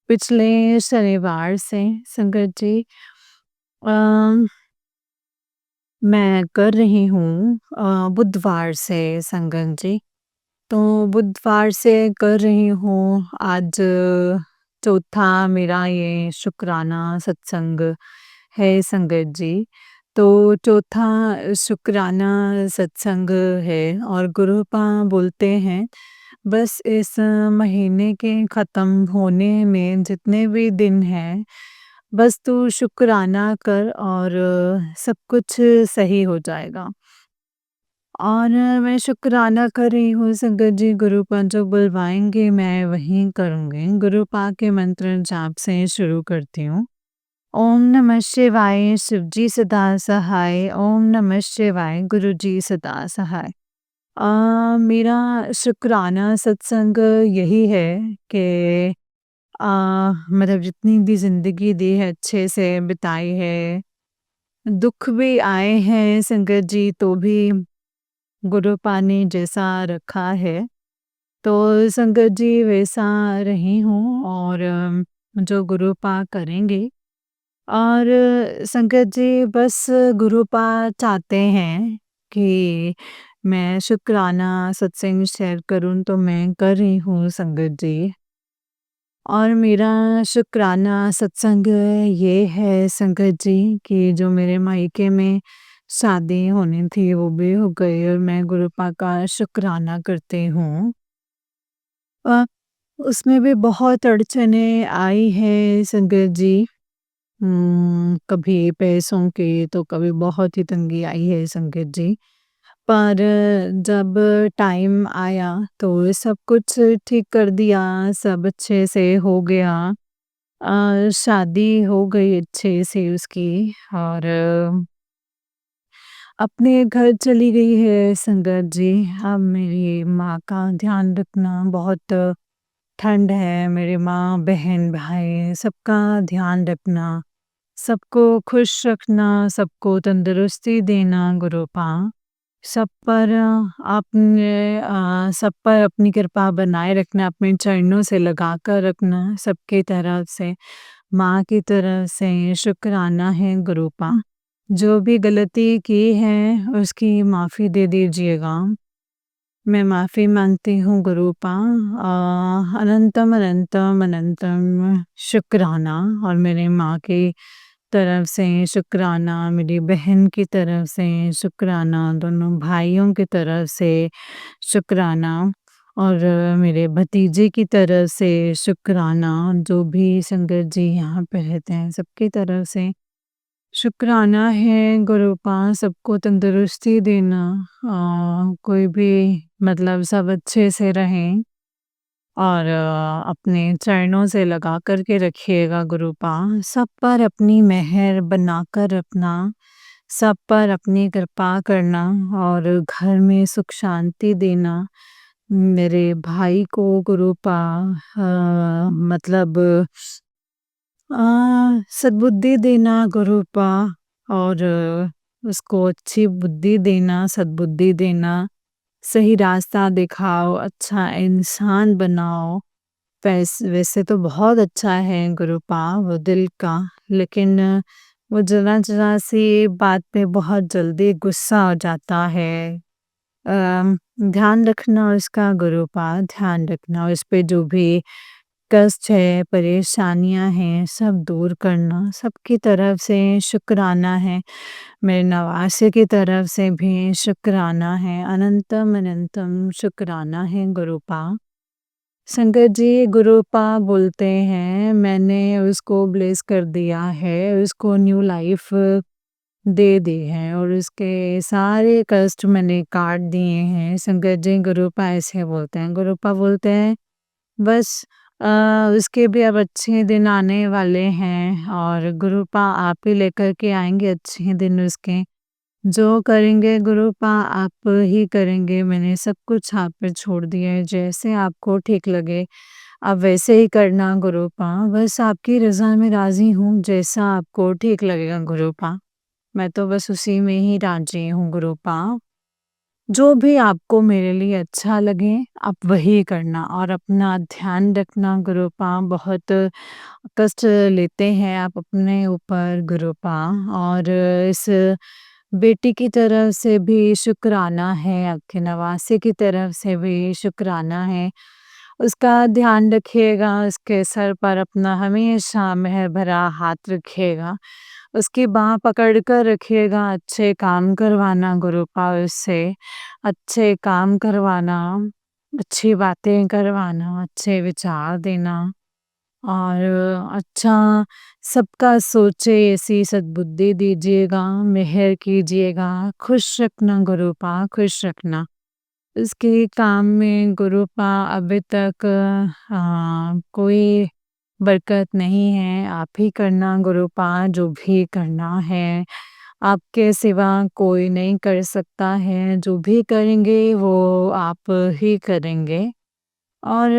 पिछले शनिवार से संगत जी अ, मैं कर रही हूँ बुधवार से संगत जी। तो बुधवार से कर रही हूँ। आज चौथा मेरा ये शुक्राना सत्संग है संगत जी। तो चौथा शुक्राना सत्संग है और गुरुपा बोलते हैं बस इस महीने के ख़त्म होने में जितने भी दिन हैं, बस तू शुक्राना कर और सब कुछ सही हो जाएगा। और मैं शुक्राना कर रही हूँ संगत जी, गुरुपा जो बुलवाएँगे मैं वहीं करूँगी। गुरुपा के मंत्र जाप से शुरू करती हूँ। ओम नमः शिवाय शिवजी सदा सहाय, ओम नमः शिवाय गुरुजी सदा सहाय। मेरा शुक्राना सत्संग यही है कि अ, मतलब जितनी भी ज़िंदगी दी है अच्छे से बिताई है। दुःख भी आए हैं संगत जी, तो भी गुरुपा ने जैसा रखा है, तो संगत जी वैसा रही हूँ और जो गुरुपा करेंगे। और संगत जी, बस गुरुपा चाहते हैं कि मैं शुक्राना सत्संग शेयर करूँ, तो मैं कर रही हूँ संगत जी। और मेरा शुक्राना सत्संग ये है संगत जी कि जो मेरे मायके में शादी होनी थी वो भी हो गई और मैं गुरुपा का शुक्राना करती हूँ। अ, उसमें भी बहुत अड़चनें आई हैं संगत जी। कभी पैसों की तो कभी बहुत ही तंगी आई है संगत जी। पर जब टाइम आया तो सब कुछ ठीक कर दिया, सब अच्छे से हो गया। शादी हो गई अच्छे से उसकी और अपने घर चली गई है संगत जी। अब मेरी माँ का ध्यान रखना, बहुत ठंड है, मेरी माँ, बहन, भाई सबका ध्यान रखना, सबको खुश रखना, सबको तंदुरुस्ती देना गुरु पाँ। सब पर सब पर अपनी कृपा बनाए रखना, अपने चरणों से लगा कर रखना, सबकी तरफ से, माँ की तरफ से शुक्राना है गुरु पाँ। जो भी गलती की है उसकी माफ़ी दे दीजिएगा। मैं माफ़ी माँगती हूँ गुरु पाँ। अनंतम, अनंतम, अनंतम शुक्राना। और मेरी माँ की तरफ से शुक्राना, मेरी बहन की तरफ से शुक्राना, दोनों भाइयों की तरफ से शुक्राना और मेरे भतीजे की तरफ से शुक्राना, जो भी संगत जी यहाँ पे रहते हैं सबकी तरफ से शुक्राना है गुरु पाँ। सबको तंदुरुस्ती देना, कोई भी मतलब सब अच्छे से रहें और अपने चरणों से लगा कर के रखिएगा गुरु पाँ। सब पर अपनी मेहर बनाकर रखना, सब पर अपनी कृपा करना और घर में सुख शांति देना। मेरे भाई को गुरु पाँ मतलब सद्बुद्धि देना गुरु पाँ और उसको अच्छी बुद्धि देना, सद्बुद्धि देना, सही रास्ता दिखाओ, अच्छा इंसान बनाओ। वैसे तो बहुत अच्छा है गुरु पाँ वो दिल का, लेकिन वो ज़रा-ज़रा सी बात पे बहुत जल्दी गुस्सा हो जाता है। ध्यान रखना उसका गुरु पाँ, ध्यान रखना उस पे जो भी कष्ट है, परेशानियाँ हैं, सब दूर करना। सबकी तरफ से शुक्राना है, मेरे नवासे की तरफ से भी शुक्राना है, अनंतम, अनंतम शुक्राना है गुरु पाँ। संगत जी गुरु पाँ बोलते हैं मैंने उसको ब्लेस कर दिया है, उसको न्यू लाइफ दे दी है और उसके सारे कष्ट मैंने काट दिए हैं। संगत जी गुरु पाँ ऐसे बोलते हैं, गुरु पाँ बोलते हैं बस अ, उसके भी अब अच्छे दिन आने वाले हैं और गुरु पाँ आप ही लेकर के आएँगे अच्छे दिन उसके। जो करेंगे गुरु पाँ आप ही करेंगे, मैंने सब कुछ आप पे छोड़ दिया है, जैसे आपको ठीक लगे आप वैसे ही करना गुरु पाँ। बस आपकी रज़ा में राज़ी हूँ, जैसा आपको ठीक लगेगा गुरु पाँ। मैं तो बस उसी में ही राज़ी हूँ गुरु पाँ। जो भी आपको मेरे लिए अच्छा लगे आप वही करना और अपना ध्यान रखना गुरु पाँ। बहुत कष्ट लेते हैं आप अपने ऊपर गुरु पाँ और इस बेटी की तरफ से भी शुक्राना है, आपके नवासे की तरफ से भी शुक्राना है। उसका ध्यान रखिएगा, उसके सर पर अपना हमेशा मेहर भरा हाथ रखिएगा, उसकी बाँह पकड़ कर रखिएगा, अच्छे काम करवाना गुरु पाँ उससे, अच्छे काम करवाना, अच्छी बातें करवाना, अच्छे विचार देना और अच्छा सबका सोचे ऐसी सद्बुद्धि दीजिएगा, मेहर कीजिएगा, खुश रखना गुरु पाँ, खुश रखना। उसके काम में गुरु पाँ अभी तक कोई बरकत नहीं है, आप ही करना गुरु पाँ जो भी करना है। आपके सिवा कोई नहीं कर सकता है, जो भी करेंगे वो आप ही करेंगे। और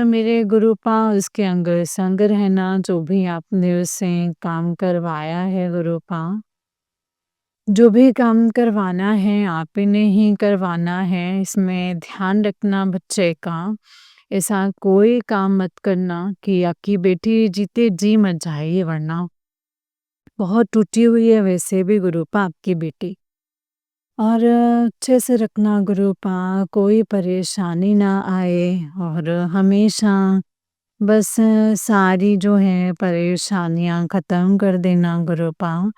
मेरे गुरु पाँ उसके अंग संग रहना, जो भी आपने उससे काम करवाया है गुरु पाँ। जो भी काम करवाना है आप ही ने ही करवाना है, इसमें ध्यान रखना बच्चे का। ऐसा कोई काम मत करना कि आपकी बेटी जीते जी मत जाए वरना बहुत टूटी हुई है वैसे भी गुरु पाँ आपकी बेटी। और अच्छे से रखना गुरु पाँ, कोई परेशानी ना आए और हमेशा बस सारी जो है परेशानियाँ ख़त्म कर देना गुरु पाँ।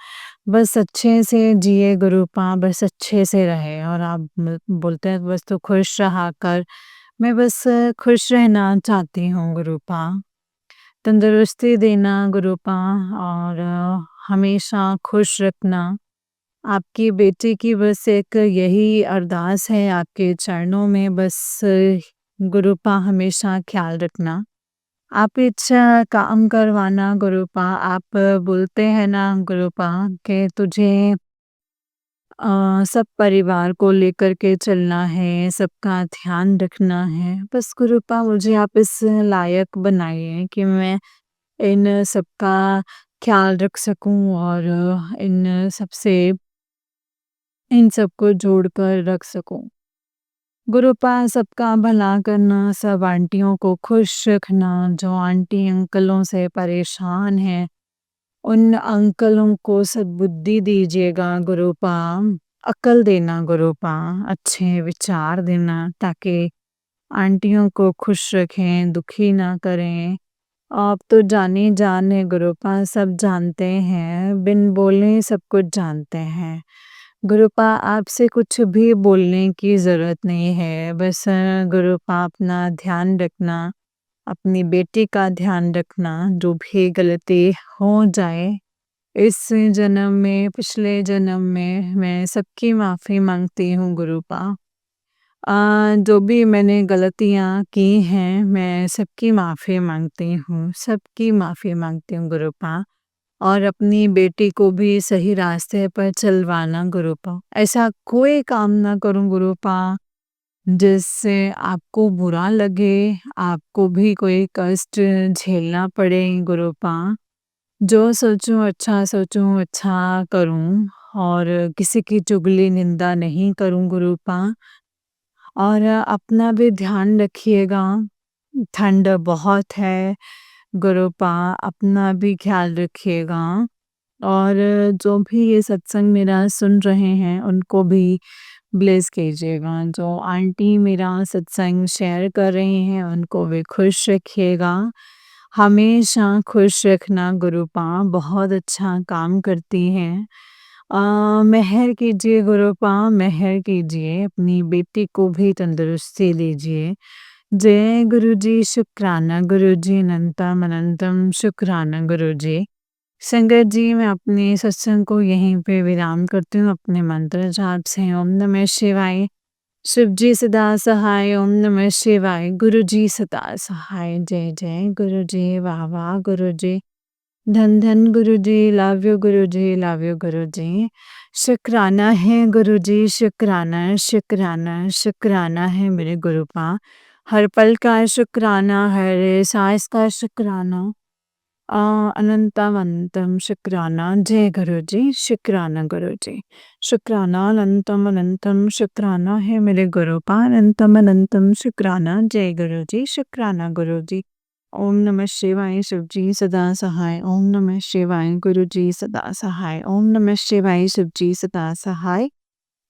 बस अच्छे से जिए गुरु पाँ, बस अच्छे से रहे और आप बोलते हैं बस तू खुश रहा कर, मैं बस खुश रहना चाहती हूँ गुरु पाँ। तंदुरुस्ती देना गुरु पाँ और हमेशा खुश रखना, आपकी बेटी की बस एक यही अरदास है आपके चरणों में, बस गुरुपा हमेशा ख़्याल रखना। आप इच्छा काम करवाना गुरुपा, आप बोलते हैं ना गुरुपा कि तुझे सब परिवार को लेकर के चलना है, सबका ध्यान रखना है। बस गुरुपा मुझे आप इस लायक बनाइए कि मैं इन सबका ख़्याल रख सकूँ और इन सबसे इन सबको जोड़कर रख सकूँ। गुरुपा सबका भला करना, सब आंटियों को खुश रखना, जो आंटी अंकलों से परेशान हैं, उन अंकलों को सद्बुद्धि दीजिएगा गुरुपा, अक्ल देना गुरुपा, अच्छे विचार देना ताकि आंटियों को खुश रखें, दुखी ना करें। आप तो जानी जान है गुरुपा, सब जानते हैं, बिन बोले सब कुछ जानते हैं। गुरुपा आपसे कुछ भी बोलने की ज़रूरत नहीं है, बस गुरुपा अपना ध्यान रखना, अपनी बेटी का ध्यान रखना, जो भी गलती हो जाए इस जन्म में, पिछले जन्म में, मैं सबकी माफ़ी माँगती हूँ गुरुपा। जो भी मैंने गलतियाँ की हैं, मैं सबकी माफ़ी माँगती हूँ, सबकी माफ़ी माँगती हूँ गुरुपा। और अपनी बेटी को भी सही रास्ते पर चलवाना गुरुपा। ऐसा कोई काम ना करूँ गुरुपा जिससे आपको बुरा लगे, आपको भी कोई कष्ट झेलना पड़े गुरुपा। जो सोचूँ अच्छा सोचूँ, अच्छा करूँ और किसी की चुगली निंदा नहीं करूँ गुरुपा। और अपना भी ध्यान रखिएगा, ठंड बहुत है गुरुपा, अपना भी ख़्याल रखिएगा। और जो भी ये सत्संग मेरा सुन रहे हैं, उनको भी ब्लेस कीजिएगा। जो आंटी मेरा सत्संग शेयर कर रही हैं, उनको भी खुश रखिएगा। हमेशा खुश रखना गुरुपा, बहुत अच्छा काम करती हैं। मेहर कीजिए गुरुपा, मेहर कीजिए, अपनी बेटी को भी तंदुरुस्ती दीजिए। जय गुरुजी, शुक्राना गुरुजी, अनंतम अनंतम शुक्राना गुरुजी। संगत जी, मैं अपने सत्संग को यहीं पे विराम करती हूँ अपने मंत्र जाप से। ओम नमः शिवाय। शिव जी सदा सहाय। ओम नमः शिवाय। गुरु जी सदा सहाय। जय जय गुरु जी, वाह वाह गुरु जी, धन धन गुरु जी, love you Guru ji, love you गुरु जी। शुक्राना है गुरु जी, शुक्राना शुक्राना शुक्राना है मेरे गुरुपा। हर पल का शुक्राना, हर सांस का शुक्राना, अनंतम अनंतम शुक्राना। जय गुरु जी, शुक्राना गुरु जी। शुक्राना अनंतम अनंतम शुक्राना है मेरे गुरुपा, अनंतम अनंतम शुक्राना। जय गुरु जी, शुक्राना गुरु जी। ओम नमः शिवाय। शिव जी सदा सहाय। ओम नमः शिवाय। गुरु जी सदा सहाय। ओम नमः शिवाय। शिव जी सदा सहाय।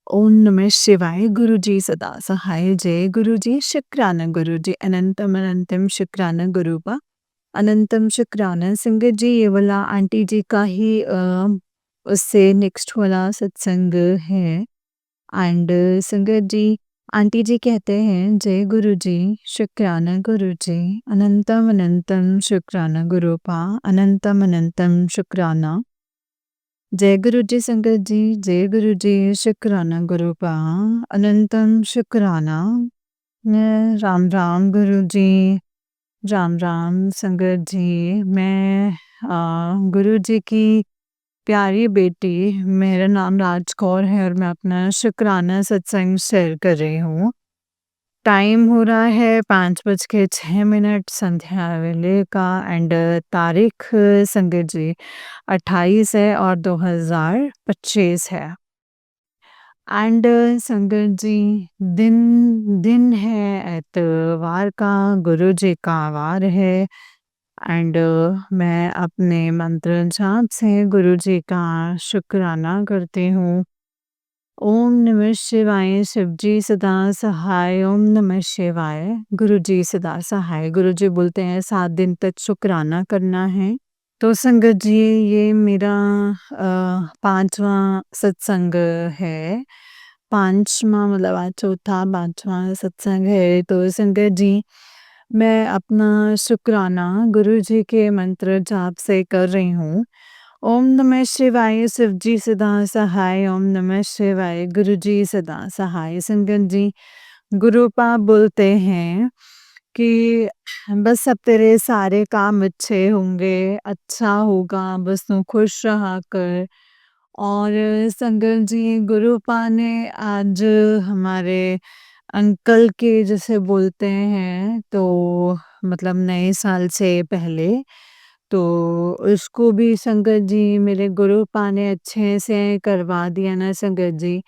ओम नमः शिवाय। गुरु जी सदा सहाय। जय गुरु जी, शुक्राना गुरु जी, अनंतम अनंतम शुक्राना गुरुपा, अनंतम शुक्राना। संगत जी, ये वाला आंटी जी का ही उससे नेक्स्ट वाला सत्संग है। एंड संगत जी, आंटी जी कहते हैं जय गुरु जी, शुक्राना गुरु जी, अनंतम अनंतम शुक्राना गुरुपा, अनंतम अनंतम शुक्राना। जय गुरु जी संगत जी, जय गुरु जी, शुक्राना गुरुपा, अनंतम शुक्राना। राम राम गुरु जी, राम राम संगत जी। मैं गुरु जी की प्यारी बेटी, मेरा नाम राज कौर है और मैं अपना शुक्राना सत्संग शेयर कर रही हूँ। टाइम हो रहा है 5:06 संध्या वेले का एंड तारीख संगत जी 28 है और 2025 है। एंड संगत जी, दिन दिन है एतवार का, गुरु जी का वार है। एंड मैं अपने मंत्र जाप से गुरु जी का शुक्राना करती हूँ। ओम नमः शिवाय। शिव जी सदा सहाय। ओम नमः शिवाय। गुरु जी सदा सहाय। गुरु जी बोलते हैं 7 दिन तक शुक्राना करना है। तो संगत जी, ये मेरा 5वां सत्संग है। 5वां मतलब आज चौथा 5वां सत्संग है। तो संगत जी, मैं अपना शुक्राना गुरु जी के मंत्र जाप से कर रही हूँ। ओम नमः शिवाय शिवजी सदा सहाय। ओम नमः शिवाय गुरुजी सदा सहाय। संगत जी, गुरु पाप बोलते हैं कि बस अब तेरे सारे काम अच्छे होंगे, अच्छा होगा, बस तू खुश रहा कर। और संगत जी, गुरुपा ने आज हमारे अंकल के जैसे बोलते हैं तो मतलब नए साल से पहले तो उसको भी संगत जी मेरे गुरुपा ने अच्छे से करवा दिया ना संगत जी।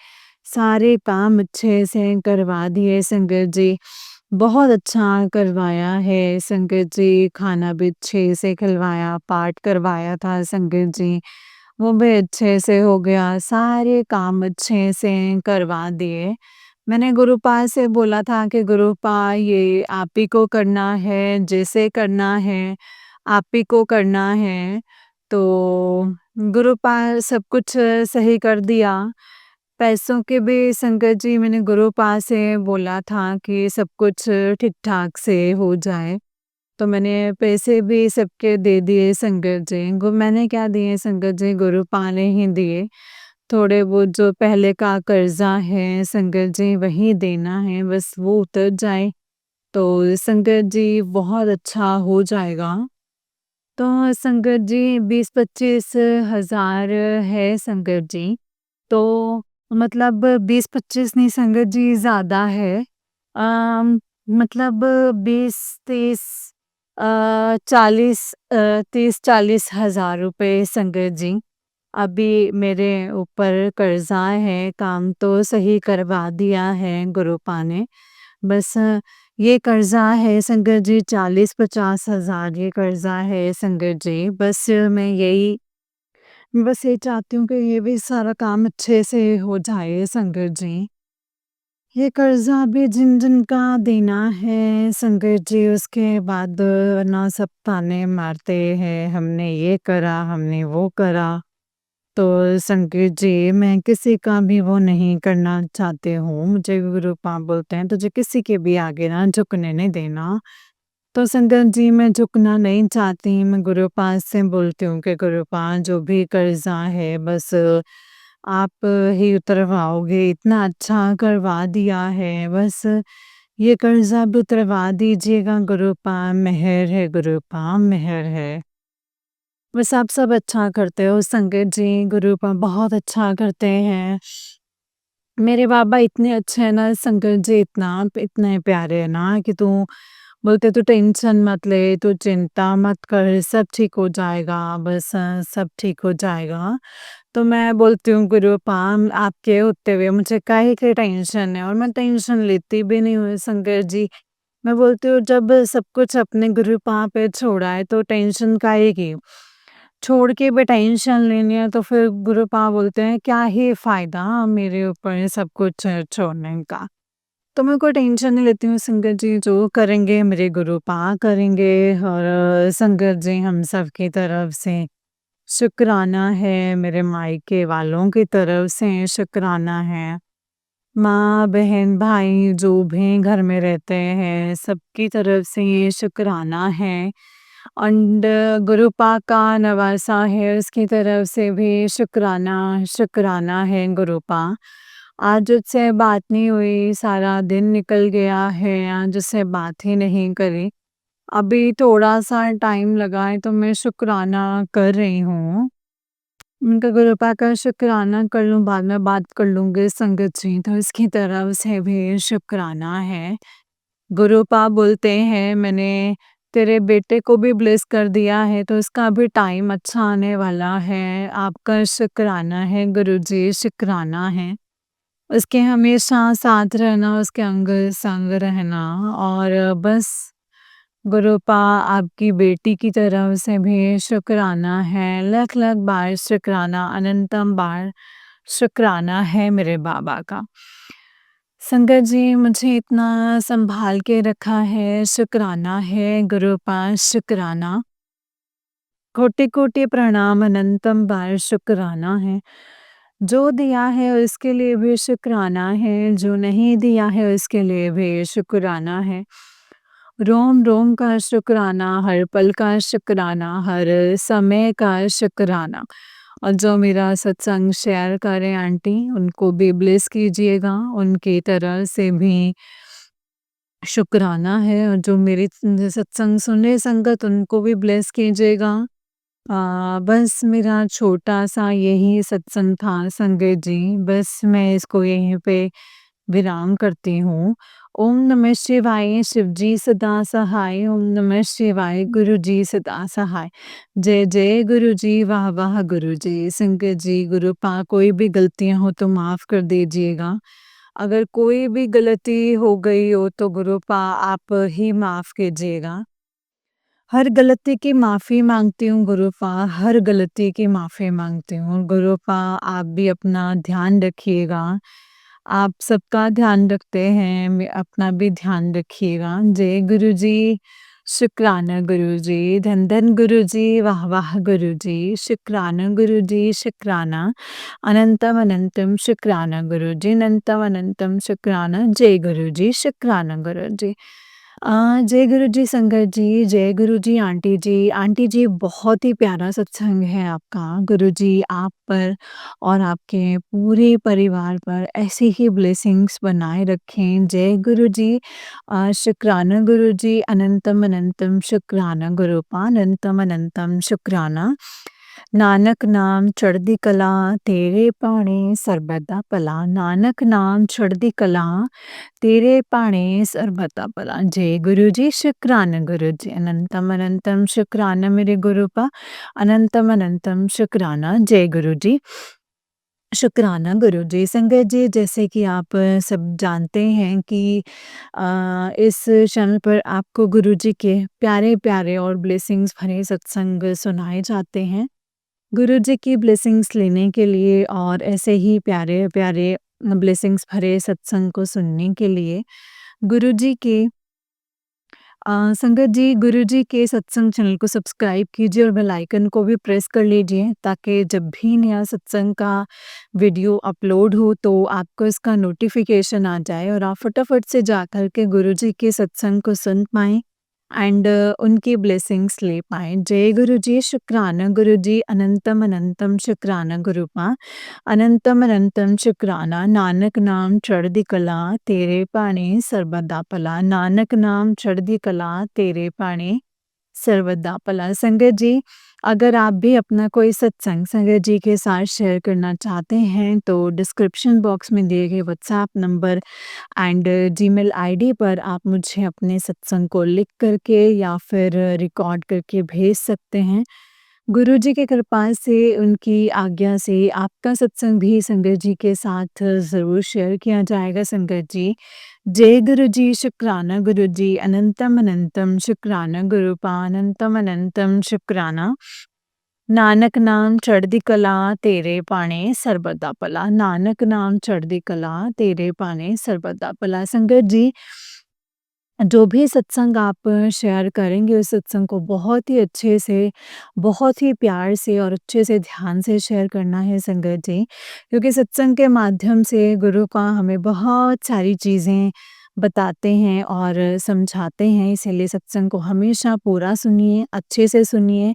सारे काम अच्छे से करवा दिए संगत जी। बहुत अच्छा करवाया है संगत जी, खाना भी अच्छे से खिलवाया, पाठ करवाया था संगत जी। वो भी अच्छे से हो गया, सारे काम अच्छे से करवा दिए। मैंने गुरुपा से बोला था कि गुरुपा ये आप ही को करना है, जैसे करना है, आप ही को करना है। तो गुरुपा सब कुछ सही कर दिया। पैसों के भी संगत जी मैंने गुरुपा से बोला था कि सब कुछ ठीक-ठाक से हो जाए। तो मैंने पैसे भी सबके दे दिए संगत जी। मैंने क्या दिए संगत जी, गुरुपा ने ही दिए। थोड़े वो जो पहले का कर्जा है संगत जी वही देना है, बस वो उतर जाए तो संगत जी बहुत अच्छा हो जाएगा। तो संगत जी 20-25 हज़ार है संगत जी। तो मतलब 20-25 नहीं संगत जी ज़्यादा है। मतलब 20-30 40 30-40 हज़ार रुपए संगत जी। अभी मेरे ऊपर कर्जा है, काम तो सही करवा दिया है गुरुपा ने। बस ये कर्जा है संगत जी 40-50 हज़ार ये कर्जा है संगत जी। बस ये चाहती हूँ कि ये भी सारा काम अच्छे से हो जाए संगत जी। ये कर्जा भी जिन-जिन का देना है संगत जी उसके बाद ना सब ताने मारते हैं, हमने ये करा, हमने वो करा। तो संगत जी मैं किसी का भी वो नहीं करना चाहती हूँ। मुझे गुरुपा बोलते हैं तुझे किसी के भी आगे ना झुकने नहीं देना। तो संगत जी मैं झुकना नहीं चाहती, मैं गुरुपा से बोलती हूँ कि गुरुपा जो भी कर्जा है बस आप ही उतरवाओगे, इतना अच्छा करवा दिया है, बस ये कर्जा भी उतरवा दीजिएगा गुरुपा, मेहर है गुरुपा, मेहर है। बस आप सब अच्छा करते हो संगत जी, गुरुपा बहुत अच्छा करते हैं। मेरे बाबा इतने अच्छे हैं ना संगत जी, इतने प्यारे हैं ना कि तू बोलते तू टेंशन मत ले, तू चिंता मत कर, सब ठीक हो जाएगा, बस सब ठीक हो जाएगा। तो मैं बोलती हूँ गुरुपा आपके होते हुए मुझे काहे की टेंशन है और मैं टेंशन लेती भी नहीं हूँ संगत जी। मैं बोलती हूँ जब सब कुछ अपने गुरुपा पे छोड़ा है तो टेंशन काहे की? छोड़ के भी टेंशन लेनी है तो फिर गुरुपा बोलते हैं क्या ही फ़ायदा मेरे ऊपर सब कुछ छोड़ने का। तो मैं कोई टेंशन नहीं लेती हूँ संगत जी, जो करेंगे मेरे गुरुपा करेंगे और संगत जी हम सब की तरफ से शुक्राना है, मेरे मायके वालों की तरफ से शुक्राना है। माँ, बहन, भाई जो भी घर में रहते हैं सबकी तरफ से ये शुक्राना है। एंड गुरुपा का नवासा है उसकी तरफ से भी शुक्राना शुक्राना है गुरुपा। आज उससे बात नहीं हुई, सारा दिन निकल गया है, आज उससे बात ही नहीं करी। अभी थोड़ा-सा टाइम लगा है तो मैं शुक्राना कर रही हूँ। उनका गुरुपा का शुक्राना कर लूँ, बाद में बात कर लूँगी संगत जी, तो इसकी तरफ से भी शुक्राना है। गुरुपा बोलते हैं मैंने तेरे बेटे को भी ब्लेस कर दिया है तो इसका भी टाइम अच्छा आने वाला है। आपका शुक्राना है गुरुजी, शुक्राना है। उसके हमेशा साथ रहना, उसके अंग-संग रहना और बस गुरुपा आपकी बेटी की तरफ से भी शुक्राना है। लख-लख बार शुक्राना, अनंतम बार शुक्राना है मेरे बाबा का। संगत जी मुझे इतना सँभाल के रखा है, शुक्राना है गुरुपा शुक्राना। कोटि-कोटि प्रणाम अनंतम बार शुक्राना है। जो दिया है उसके लिए भी शुक्राना है, जो नहीं दिया है उसके लिए भी शुक्राना है। रोम रोम का शुक्राना, हर पल का शुक्राना, हर समय का शुक्राना। और जो मेरा सत्संग शेयर करें आंटी, उनको भी ब्लेस कीजिएगा, उनकी तरफ से भी शुक्राना है। और जो मेरी सत्संग सुने संगत, उनको भी ब्लेस कीजिएगा। बस मेरा छोटा-सा यही सत्संग था संगत जी, बस मैं इसको यहीं पे विराम करती हूँ। ओम नमः शिवाय, शिव जी सदा सहाय, ओम नमः शिवाय, गुरु जी सदा सहाय। जय जय गुरु जी, वाह वाह गुरु जी। संगत जी, गुरु पा कोई भी गलतियाँ हो तो माफ़ कर दीजिएगा। अगर कोई भी गलती हो गई हो तो गुरु पा आप ही माफ़ कीजिएगा। हर गलती की माफ़ी माँगती हूँ गुरुपा, हर गलती की माफ़ी माँगती हूँ। गुरुपा आप भी अपना ध्यान रखिएगा। आप सबका ध्यान रखते हैं, अपना भी ध्यान रखिएगा। जय गुरुजी, शुक्राना गुरुजी, धन धन गुरुजी, वाह वाह गुरुजी, शुक्राना गुरुजी, शुक्राना। अनंतम अनंतम शुक्राना गुरुजी, अनंतम अनंतम शुक्राना। जय गुरुजी, शुक्राना गुरुजी। जय गुरुजी संगत जी, जय गुरुजी आंटी जी। आंटी जी बहुत ही प्यारा सत्संग है आपका। गुरुजी आप पर और आपके पूरे परिवार पर ऐसी ही ब्लेसिंग्स बनाए रखें। जय गुरुजी। शुक्राना गुरुजी, अनंतम अनंतम शुक्राना गुरुपा, अनंतम अनंतम शुक्राना। नानक नाम चढ़दी कला, तेरे भाਣੇ ਸਰਬਦਾ ਭਲਾ। नानक नाम चढ़दी कला, तेरे भाਣੇ ਸਰਬਦਾ ਭਲਾ। जय गुरु जी, शुक्राना गुरु जी, अनंतम अनंतम शुक्राना मेरे गुरुपा, अनंतम अनंतम शुक्राना। जय गुरु जी, शुक्राना गुरु जी। संगत जी, जैसे कि आप सब जानते हैं कि इस चैनल पर आपको गुरु जी के प्यारे प्यारे और ब्लेसिंग्स भरे सत्संग सुनाए जाते हैं। गुरु जी की ब्लेसिंग्स लेने के लिए और ऐसे ही प्यारे प्यारे ब्लेसिंग्स भरे सत्संग को सुनने के लिए गुरु जी के संगत जी, गुरु जी के सत्संग चैनल को सब्सक्राइब कीजिए और बेल आइकन को भी प्रेस कर लीजिए, ताकि जब भी नया सत्संग का वीडियो अपलोड हो तो आपको इसका नोटिफिकेशन आ जाए और आप फटाफट से जा कर के गुरु जी के सत्संग को सुन पाएँ एंड उनकी ब्लेसिंग्स ले पाएँ। जय गुरु जी, शुक्राना गुरु जी, अनंतम अनंतम शुक्राना गुरुपा, अनंतम अनंतम शुक्राना। नानक नाम चढ़दी कला, तेरे भाਣੇ ਸਰਬਦਾ ਭਲਾ। नानक नाम चढ़दी कला, तेरे भाਣੇ सर्वदा भला। संगत जी, अगर आप भी अपना कोई सत्संग संगत जी के साथ शेयर करना चाहते हैं तो डिस्क्रिप्शन बॉक्स में दिए गए WhatsApp number and Gmail ID पर आप मुझे अपने सत्संग को लिख करके या फिर रिकॉर्ड करके भेज सकते हैं। गुरु जी की कृपा से, उनकी आज्ञा से आपका सत्संग भी संगत जी के साथ ज़रूर शेयर किया जाएगा संगत जी। जय गुरु जी, शुक्राना गुरु जी, अनंतम अनंतम शुक्राना गुरुपा, अनंतम अनंतम शुक्राना। नानक नाम चढ़दी कला, तेरे भाਣੇ ਸਰਬਦਾ ਭਲਾ। नानक नाम चढ़दी कला, तेरे भाਣੇ ਸਰਬਦਾ ਭਲਾ। संगत जी, जो भी सत्संग आप शेयर करेंगे उस सत्संग को बहुत ही अच्छे से, बहुत ही प्यार से और अच्छे से ध्यान से शेयर करना है संगत जी। क्योंकि सत्संग के माध्यम से गुरु का हमें बहुत सारी चीज़ें बताते हैं और समझाते हैं, इसीलिए सत्संग को हमेशा पूरा सुनिए, अच्छे से सुनिए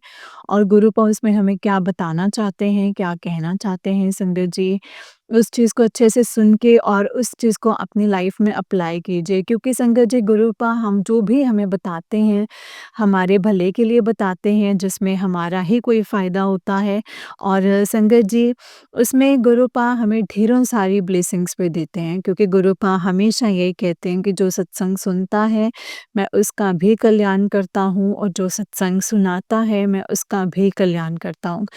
और गुरु का उसमें हमें क्या बताना चाहते हैं, क्या कहना चाहते हैं संगत जी, उस चीज़ को अच्छे से सुन के और उस चीज़ को अपनी लाइफ में अप्लाई कीजिए। क्योंकि संगत जी, गुरुपा हम जो भी हमें बताते हैं, हमारे भले के लिए बताते हैं, जिसमें हमारा ही कोई फ़ायदा होता है। और संगत जी, उसमें गुरुपा हमें ढेरों सारी ब्लेसिंग्स भी देते हैं, क्योंकि गुरुपा हमेशा यही कहते हैं कि जो सत्संग सुनता है, मैं उसका भी कल्याण करता हूँ और जो सत्संग सुनाता है, मैं उसका भी कल्याण करता हूँ।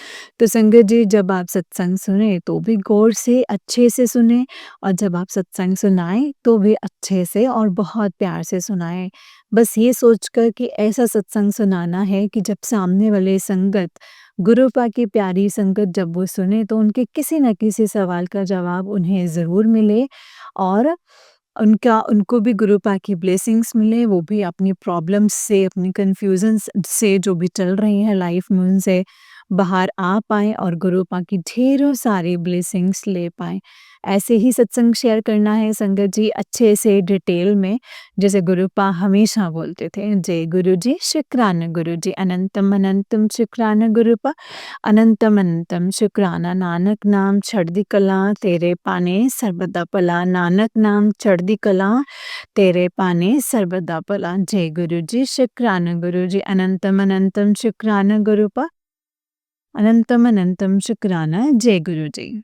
तो संगत जी, जब आप सत्संग सुने तो भी गौर से अच्छे से सुने और जब आप सत्संग सुनाएं तो भी अच्छे से और बहुत प्यार से सुनाएं। बस ये सोचकर कि ऐसा सत्संग सुनाना है कि जब सामने वाले संगत, गुरुपा की प्यारी संगत जब वो सुने तो उनके किसी न किसी सवाल का जवाब उन्हें ज़रूर मिले और उनको भी गुरुपा की ब्लेसिंग्स मिले, वो भी अपनी प्रॉब्लम्स से, अपनी कन्फ्यूज़न्स से जो भी चल रही हैं लाइफ में, उनसे बाहर आ पाएँ और गुरुपा की ढेरों सारी ब्लेसिंग्स ले पाएँ। ऐसे ही सत्संग शेयर करना है संगत जी अच्छे से डिटेल में, जैसे गुरुपा हमेशा बोलते थे, जय गुरु जी, शुक्राना गुरु जी, अनंतम अनंतम शुक्राना गुरुपा, अनंतम अनंतम शुक्राना, नानक नाम चढ़दी कला तेरे पाने सर्वदा भला, नानक नाम चढ़दी कला तेरे पाने सर्वदा भला। जय गुरु जी, शुक्राना गुरु जी, अनंतम अनंतम शुक्राना गुरुपा, अनंतम अनंतम शुक्राना, जय गुरु जी।